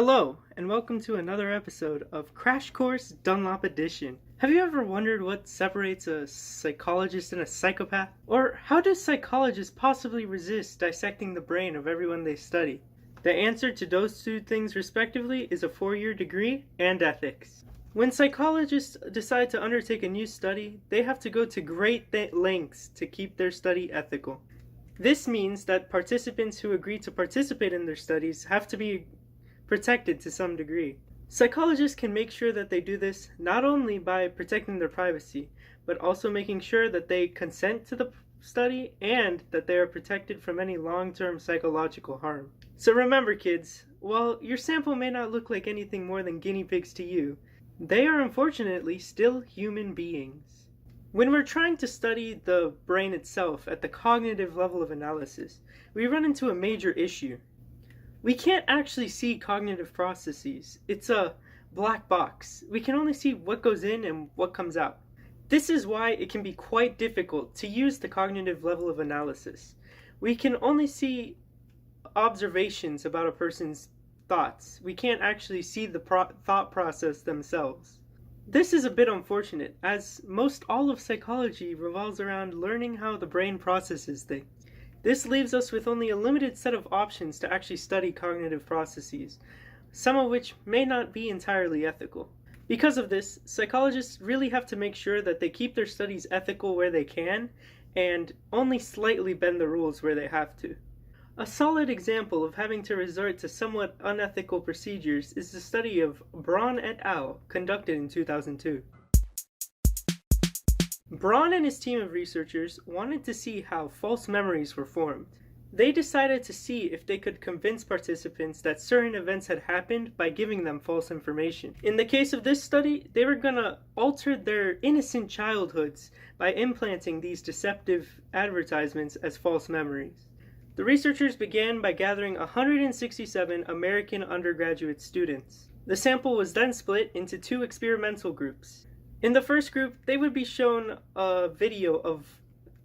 Hello, and welcome to another episode of Crash Course Dunlop Edition. Have you ever wondered what separates a psychologist and a psychopath? Or how do psychologists possibly resist dissecting the brain of everyone they study? The answer to those two things respectively is a 4-year degree and ethics. When psychologists decide to undertake a new study, they have to go to great lengths to keep their study ethical. This means that participants who agree to participate in their studies have to be protected to some degree. Psychologists can make sure that they do this not only by protecting their privacy, but also making sure that they consent to the study and that they are protected from any long-term psychological harm. So remember, kids, while your sample may not look like anything more than guinea pigs to you, they are unfortunately still human beings. When we're trying to study the brain itself at the cognitive level of analysis, we run into a major issue. We can't actually see cognitive processes. It's a black box. We can only see what goes in and what comes out. This is why it can be quite difficult to use the cognitive level of analysis. We can only see observations about a person's thoughts. We can't actually see the thought process themselves. This is a bit unfortunate, as most all of psychology revolves around learning how the brain processes things. This leaves us with only a limited set of options to actually study cognitive processes, some of which may not be entirely ethical. Because of this, psychologists really have to make sure that they keep their studies ethical where they can, and only slightly bend the rules where they have to. A solid example of having to resort to somewhat unethical procedures is the study of Braun et al. Conducted in 2002. Braun and his team of researchers wanted to see how false memories were formed. They decided to see if they could convince participants that certain events had happened by giving them false information. In the case of this study, they were going to alter their innocent childhoods by implanting these deceptive advertisements as false memories. The researchers began by gathering 167 American undergraduate students. The sample was then split into two experimental groups. In the first group, they would be shown a video of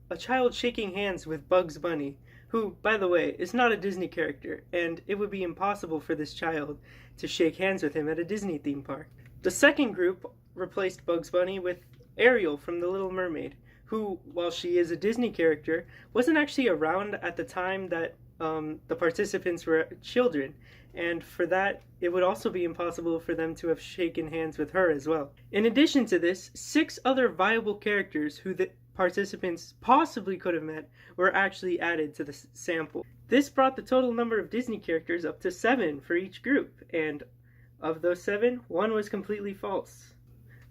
a child shaking hands with Bugs Bunny, who, by the way, is not a Disney character, and it would be impossible for this child to shake hands with him at a Disney theme park. The second group replaced Bugs Bunny with Ariel from The Little Mermaid, who, while she is a Disney character, wasn't actually around at the time that the participants were children, and for that, it would also be impossible for them to have shaken hands with her as well. In addition to this, 6 other viable characters who the participants possibly could have met were actually added to the sample. This brought the total number of Disney characters up to 7 for each group, and of those 7, 1 was completely false.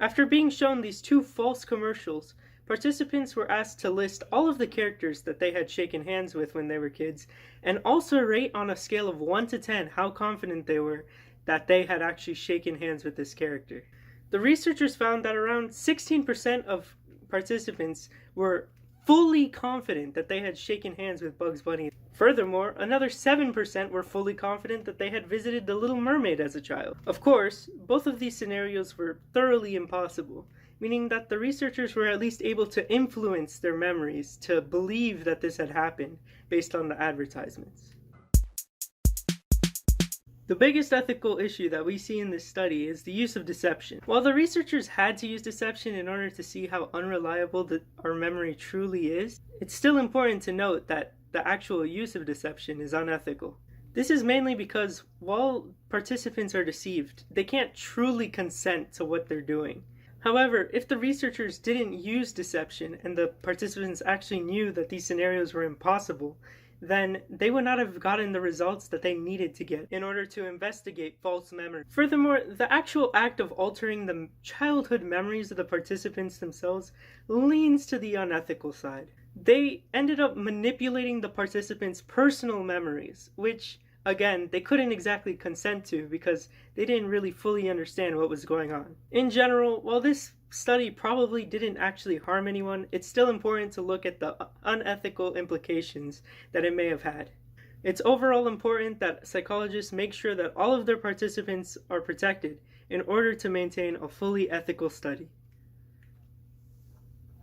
After being shown these 2 false commercials, participants were asked to list all of the characters that they had shaken hands with when they were kids, and also rate on a scale of 1 to 10 how confident they were that they had actually shaken hands with this character. The researchers found that around 16% of participants were fully confident that they had shaken hands with Bugs Bunny. Furthermore, another 7% were fully confident that they had visited The Little Mermaid as a child. Of course, both of these scenarios were thoroughly impossible, meaning that the researchers were at least able to influence their memories to believe that this had happened based on the advertisements. The biggest ethical issue that we see in this study is the use of deception. While the researchers had to use deception in order to see how unreliable our memory truly is, it's still important to note that the actual use of deception is unethical. This is mainly because while participants are deceived, they can't truly consent to what they're doing. However, if the researchers didn't use deception and the participants actually knew that these scenarios were impossible, then they would not have gotten the results that they needed to get in order to investigate false memory. Furthermore, the actual act of altering the childhood memories of the participants themselves leans to the unethical side. They ended up manipulating the participants' personal memories, which, again, they couldn't exactly consent to because they didn't really fully understand what was going on. In general, while this study probably didn't actually harm anyone, it's still important to look at the unethical implications that it may have had. It's overall important that psychologists make sure that all of their participants are protected in order to maintain a fully ethical study.